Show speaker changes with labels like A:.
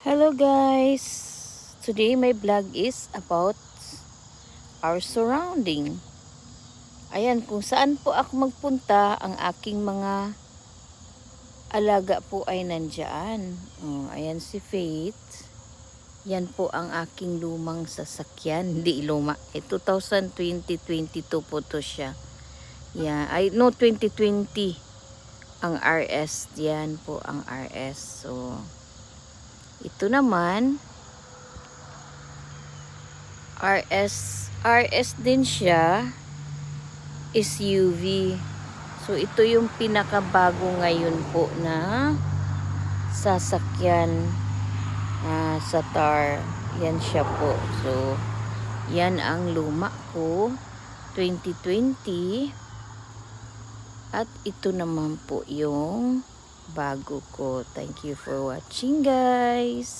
A: Hello guys! Today my vlog is about our surrounding. Ayan, kung saan po ako magpunta, ang aking mga alaga po ay nandyan. Ayan si Faith. Yan po ang aking lumang sasakyan. Hindi luma. 2020-2022 po to siya. Yeah, 2020 ang RS. Yan po ang RS. So, ito naman RS din siya, SUV. So ito yung pinakabago ngayon po na sasakyan sa TAR. Yan siya po. So yan ang luma ko 2020 at ito naman po yung bago ko. Thank you for watching guys.